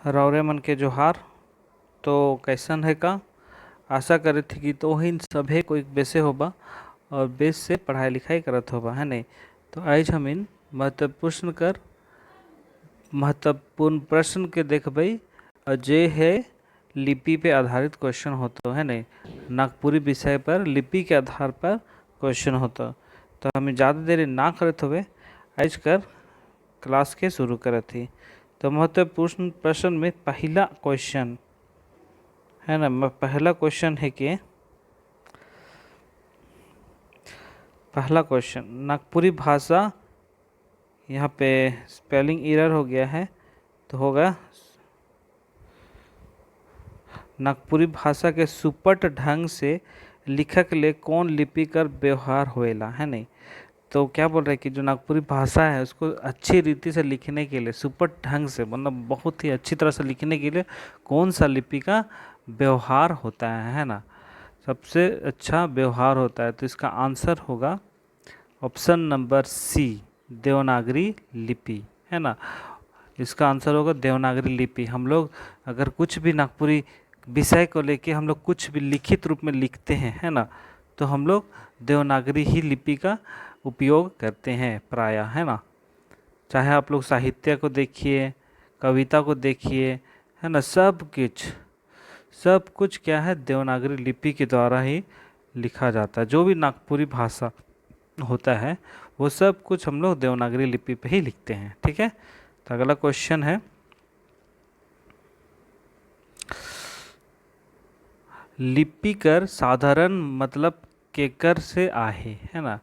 रौरे मन के जोहार। तो कैसन है का आशा करे थी कि तो ही सभे कोई बेसे होबा और बेस से पढ़ाई लिखाई करत होबा है नहीं। तो आज हम इन महत्वपूर्ण प्रश्न के देखबई और जे है लिपि पे आधारित क्वेश्चन होता है नहीं। नागपुरी विषय पर लिपि के आधार पर क्वेश्चन होता। तो हमें ज़्यादा देरी ना करत हुए आज कर क्लास के शुरू करत थी। तो महत्वपूर्ण प्रश्न में पहला क्वेश्चन है ना। पहला क्वेश्चन है कि पहला क्वेश्चन नागपुरी भाषा, यहाँ पे स्पेलिंग एरर हो गया है तो होगा नागपुरी भाषा के सुपट ढंग से लिखक ले कौन लिपि कर व्यवहार होएला है नहीं। तो क्या बोल रहे हैं कि जो नागपुरी भाषा है उसको अच्छी रीति से लिखने के लिए सुपट ढंग से मतलब बहुत ही अच्छी तरह से लिखने के लिए कौन सा लिपि का व्यवहार होता है ना। सबसे अच्छा व्यवहार होता है। तो इसका आंसर होगा ऑप्शन नंबर सी, देवनागरी लिपि है ना। इसका आंसर होगा देवनागरी लिपि। हम लोग अगर कुछ भी नागपुरी विषय को लेके हम लोग कुछ भी लिखित रूप में लिखते हैं है ना, तो हम लोग देवनागरी ही लिपि का उपयोग करते हैं प्रायः है ना। चाहे आप लोग साहित्य को देखिए, कविता को देखिए है ना, सब कुछ क्या है देवनागरी लिपि के द्वारा ही लिखा जाता है। जो भी नागपुरी भाषा होता है वो सब कुछ हम लोग देवनागरी लिपि पे ही लिखते हैं। ठीक है। तो अगला क्वेश्चन है लिपि कर साधारण मतलब केकर से आहे है ना।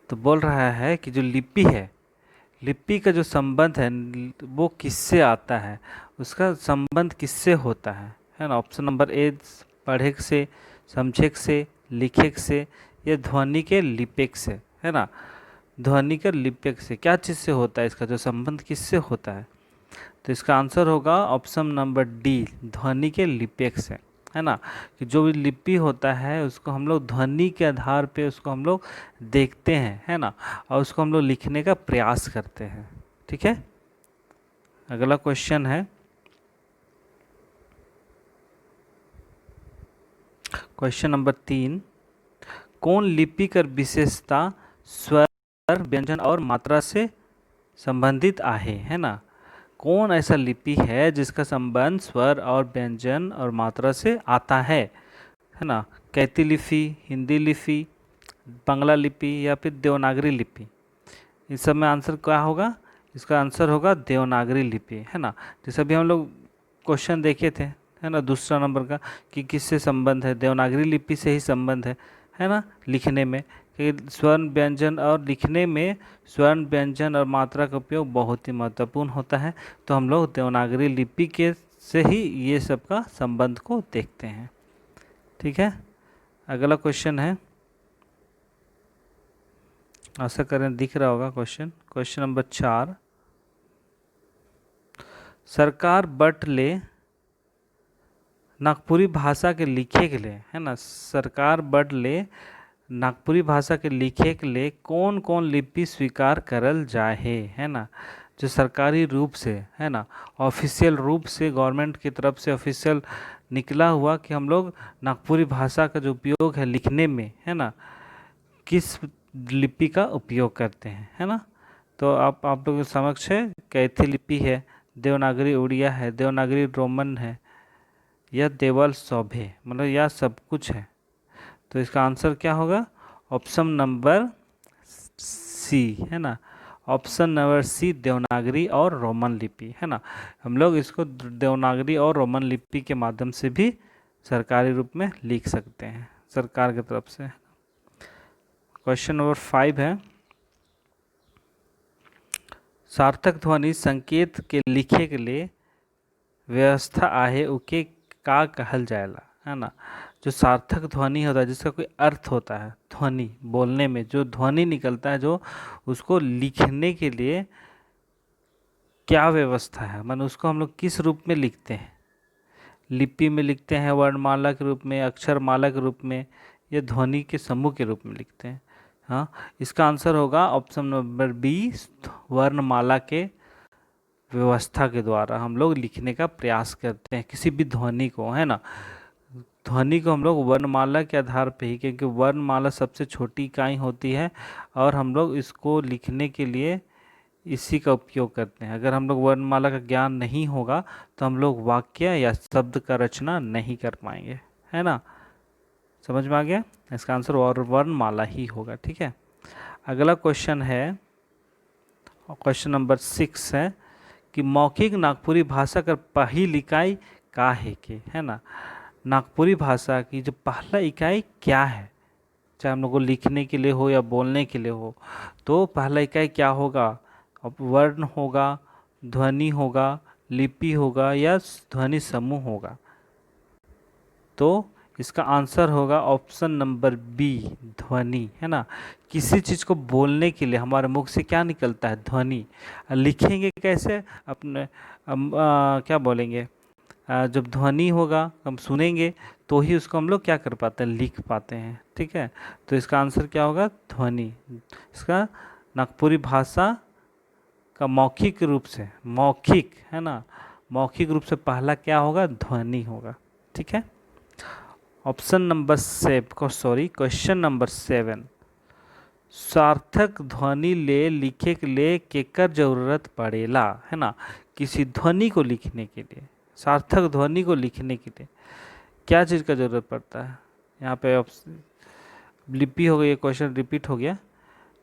तो बोल रहा है कि जो लिपि है, लिपि का जो संबंध है वो किससे आता है, उसका संबंध किससे होता है ना। ऑप्शन नंबर ए पढ़े से, समझे से, लिखे से, या ध्वनि के लिपेक से है ना। ध्वनि के लिपेक से क्या चीज़ से होता है, इसका जो संबंध किससे होता है। तो इसका आंसर होगा ऑप्शन नंबर डी, ध्वनि के लिपेक से है ना। कि जो भी लिपि होता है उसको हम लोग ध्वनि के आधार पे उसको हम लोग देखते हैं है ना, और उसको हम लोग लिखने का प्रयास करते हैं। ठीक है। अगला क्वेश्चन है क्वेश्चन नंबर 3, कौन लिपि कर विशेषता स्वर, व्यंजन और मात्रा से संबंधित है ना। कौन ऐसा लिपि है जिसका संबंध स्वर और व्यंजन और मात्रा से आता है ना। कैथी लिपि, हिंदी लिपि, बांग्ला लिपि या फिर देवनागरी लिपि। इस सब में आंसर क्या होगा, इसका आंसर होगा देवनागरी लिपि है ना। जैसे अभी हम लोग क्वेश्चन देखे थे है ना दूसरा नंबर का, कि किससे संबंध है, देवनागरी लिपि से ही संबंध है ना लिखने में। कि स्वर्ण व्यंजन और लिखने में स्वर्ण व्यंजन और मात्रा का उपयोग बहुत ही महत्वपूर्ण होता है। तो हम लोग देवनागरी लिपि के से ही ये सब का संबंध को देखते हैं। ठीक है। अगला क्वेश्चन है, आशा करें दिख रहा होगा क्वेश्चन। क्वेश्चन नंबर 4, सरकार बट ले नागपुरी भाषा के लिखे के लिए है ना, सरकार बट ले नागपुरी भाषा के लिखे के लिए कौन कौन लिपि स्वीकार करल जाए है ना। जो सरकारी रूप से है ना, ऑफिशियल रूप से गवर्नमेंट की तरफ से ऑफिशियल निकला हुआ कि हम लोग नागपुरी भाषा का जो उपयोग है लिखने में है ना, किस लिपि का उपयोग करते हैं है ना। तो आप लोगों के समक्ष है कैथी लिपि है, देवनागरी उड़िया है, देवनागरी रोमन है, या देवल सौभे, मतलब यह सब कुछ है। तो इसका आंसर क्या होगा, ऑप्शन नंबर सी है ना। ऑप्शन नंबर सी, देवनागरी और रोमन लिपि है ना। हम लोग इसको देवनागरी और रोमन लिपि के माध्यम से भी सरकारी रूप में लिख सकते हैं सरकार की तरफ से। क्वेश्चन नंबर 5 है, सार्थक ध्वनि संकेत के लिखे के लिए व्यवस्था आहे उके का कहल जाएला है ना। जो सार्थक ध्वनि होता है जिसका कोई अर्थ होता है, ध्वनि बोलने में जो ध्वनि निकलता है, जो उसको लिखने के लिए क्या व्यवस्था है, मतलब उसको हम लोग किस रूप में लिखते हैं। लिपि में लिखते हैं, वर्णमाला के रूप में, अक्षरमाला के रूप में, या ध्वनि के समूह के रूप में लिखते हैं। हाँ, इसका आंसर होगा ऑप्शन नंबर बी, वर्णमाला के व्यवस्था के द्वारा हम लोग लिखने का प्रयास करते हैं किसी भी ध्वनि को, है ना। ध्वनि को हम लोग वर्णमाला के आधार पे ही, क्योंकि वर्णमाला सबसे छोटी इकाई होती है और हम लोग इसको लिखने के लिए इसी का उपयोग करते हैं। अगर हम लोग वर्णमाला का ज्ञान नहीं होगा तो हम लोग वाक्य या शब्द का रचना नहीं कर पाएंगे, है ना। समझ में आ गया? इसका आंसर वर्णमाला ही होगा। ठीक है, अगला क्वेश्चन है, क्वेश्चन नंबर 6 है कि मौखिक नागपुरी भाषा का पहली इकाई का है कि, है ना। नागपुरी भाषा की जो पहला इकाई क्या है, चाहे हम लोग को लिखने के लिए हो या बोलने के लिए हो, तो पहला इकाई क्या होगा? अब वर्ण होगा, ध्वनि होगा, लिपि होगा या ध्वनि समूह होगा? तो इसका आंसर होगा ऑप्शन नंबर बी, ध्वनि, है ना। किसी चीज़ को बोलने के लिए हमारे मुख से क्या निकलता है? ध्वनि। लिखेंगे कैसे? अपने क्या बोलेंगे, जब ध्वनि होगा, हम सुनेंगे तो ही उसको हम लोग क्या कर पाते हैं? लिख पाते हैं। ठीक है, तो इसका आंसर क्या होगा? ध्वनि। इसका नागपुरी भाषा का मौखिक रूप से, मौखिक, है ना, मौखिक रूप से पहला क्या होगा? ध्वनि होगा। ठीक है, ऑप्शन नंबर क्वेश्चन नंबर 7, सार्थक ध्वनि ले लिखे के लिए केकर जरूरत पड़ेला, है ना। किसी ध्वनि को लिखने के लिए, सार्थक ध्वनि को लिखने के लिए क्या चीज़ का जरूरत पड़ता है? यहाँ पे लिपि हो गई, ये क्वेश्चन रिपीट हो गया,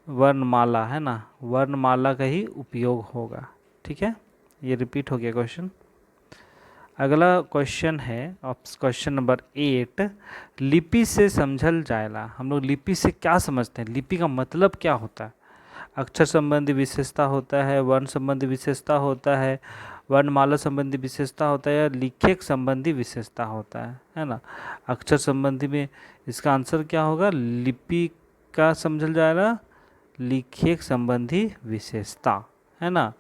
वर्णमाला, है ना, वर्णमाला का ही उपयोग होगा। ठीक है, ये रिपीट हो गया क्वेश्चन। अगला क्वेश्चन है क्वेश्चन नंबर 8, लिपि से समझल जाएला। हम लोग लिपि से क्या समझते हैं? लिपि का मतलब क्या होता है? अक्षर संबंधी विशेषता होता है, वर्ण संबंधी विशेषता होता है, वर्णमाला संबंधी विशेषता होता है या लिखेक संबंधी विशेषता होता है ना। अक्षर संबंधी में इसका आंसर क्या होगा? लिपि का समझल जाएगा, लिखेक संबंधी विशेषता, है ना।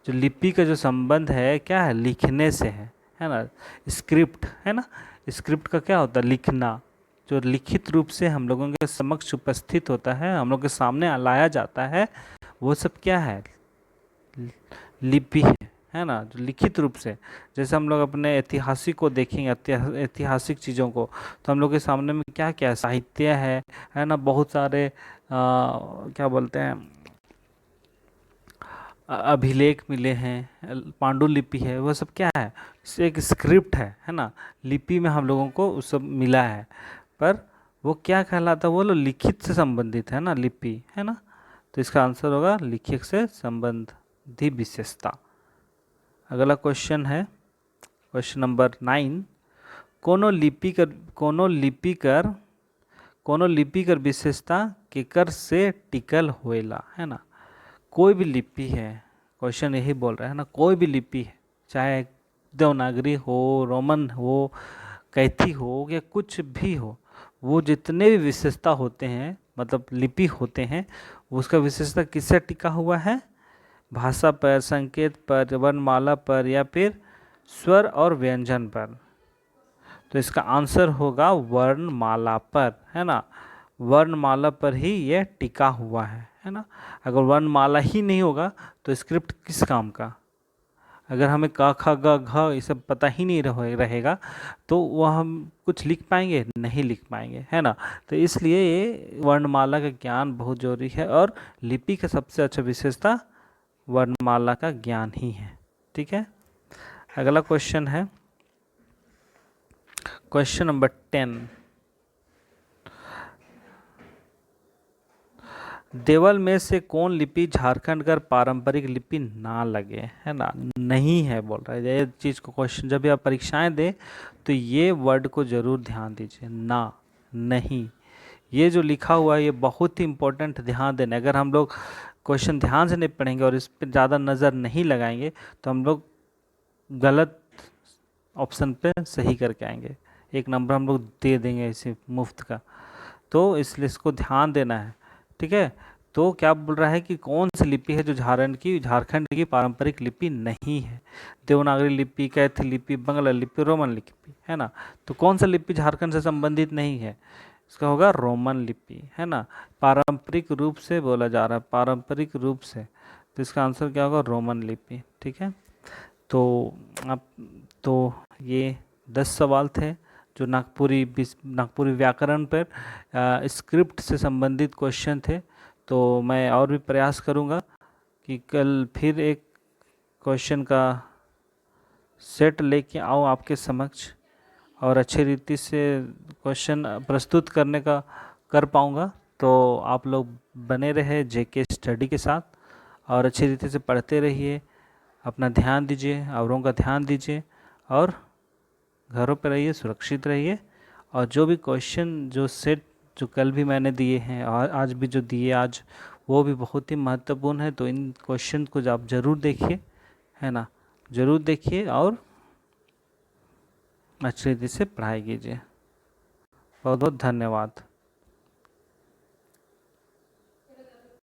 जो लिपि का जो संबंध है क्या है? लिखने से है ना। स्क्रिप्ट, है ना, स्क्रिप्ट का क्या होता है? लिखना। जो लिखित रूप से हम लोगों के समक्ष उपस्थित होता है, हम लोग के सामने लाया जाता है, वो सब क्या है? लिपि है ना, जो लिखित रूप से। जैसे हम लोग अपने ऐतिहासिक को देखेंगे, ऐतिहासिक चीज़ों को, तो हम लोग के सामने में क्या क्या है? साहित्य है ना, बहुत सारे क्या बोलते हैं, अभिलेख मिले हैं, पांडुलिपि है, वह सब क्या है? एक स्क्रिप्ट है ना। लिपि में हम लोगों को उस सब मिला है, पर वो क्या कहलाता है? वो लोग लिखित से संबंधित है ना, लिपि, है ना। तो इसका आंसर होगा लिखित से संबंधी विशेषता। अगला क्वेश्चन है क्वेश्चन नंबर 9, कोनो लिपिकर विशेषता केकर से टिकल होएला, है ना। कोई भी लिपि है, क्वेश्चन यही बोल रहा है ना, कोई भी लिपि है, चाहे देवनागरी हो, रोमन हो, कैथी हो या कुछ भी हो, वो जितने भी विशेषता होते हैं, मतलब लिपि होते हैं, उसका विशेषता किससे टिका हुआ है? भाषा पर, संकेत पर, वर्णमाला पर या फिर स्वर और व्यंजन पर। तो इसका आंसर होगा वर्णमाला पर, है ना। वर्णमाला पर ही यह टिका हुआ है ना। अगर वर्णमाला ही नहीं होगा तो स्क्रिप्ट किस काम का? अगर हमें क ख ग घ ये सब पता ही नहीं रहेगा तो वह हम कुछ लिख पाएंगे? नहीं लिख पाएंगे, है ना। तो इसलिए ये वर्णमाला का ज्ञान बहुत जरूरी है और लिपि का सबसे अच्छा विशेषता वर्णमाला का ज्ञान ही है। ठीक है, अगला क्वेश्चन है क्वेश्चन नंबर 10, देवल में से कौन लिपि झारखंड का पारंपरिक लिपि ना लगे, है ना। नहीं है बोल रहा है, ये चीज़ को क्वेश्चन जब भी आप परीक्षाएं दें तो ये वर्ड को जरूर ध्यान दीजिए, ना, नहीं। ये जो लिखा हुआ है ये बहुत ही इंपॉर्टेंट, ध्यान देना। अगर हम लोग क्वेश्चन ध्यान से नहीं पढ़ेंगे और इस पर ज़्यादा नज़र नहीं लगाएंगे तो हम लोग गलत ऑप्शन पे सही करके आएंगे, एक नंबर हम लोग दे देंगे इसे मुफ्त का। तो इसलिए इसको ध्यान देना है। ठीक है, तो क्या बोल रहा है कि कौन सी लिपि है जो झारखंड की पारंपरिक लिपि नहीं है? देवनागरी लिपि, कैथी लिपि, बंगला लिपि, रोमन लिपि, है ना। तो कौन सा लिपि झारखंड से संबंधित नहीं है? इसका होगा रोमन लिपि, है ना। पारंपरिक रूप से बोला जा रहा है, पारंपरिक रूप से, तो इसका आंसर क्या होगा? रोमन लिपि। ठीक है, तो आप तो ये 10 सवाल थे जो नागपुरी व्याकरण पर स्क्रिप्ट से संबंधित क्वेश्चन थे। तो मैं और भी प्रयास करूँगा कि कल फिर एक क्वेश्चन का सेट लेके आऊँ आपके समक्ष और अच्छी रीति से क्वेश्चन प्रस्तुत करने का कर पाऊँगा। तो आप लोग बने रहे जेके स्टडी के साथ और अच्छी रीति से पढ़ते रहिए, अपना ध्यान दीजिए, औरों का ध्यान दीजिए और घरों पर रहिए, सुरक्षित रहिए। और जो भी क्वेश्चन जो सेट जो कल भी मैंने दिए हैं और आज भी जो दिए आज, वो भी बहुत ही महत्वपूर्ण है। तो इन क्वेश्चन को आप ज़रूर देखिए, है ना, ज़रूर देखिए और अच्छी रीति से पढ़ाई कीजिए। बहुत बहुत धन्यवाद।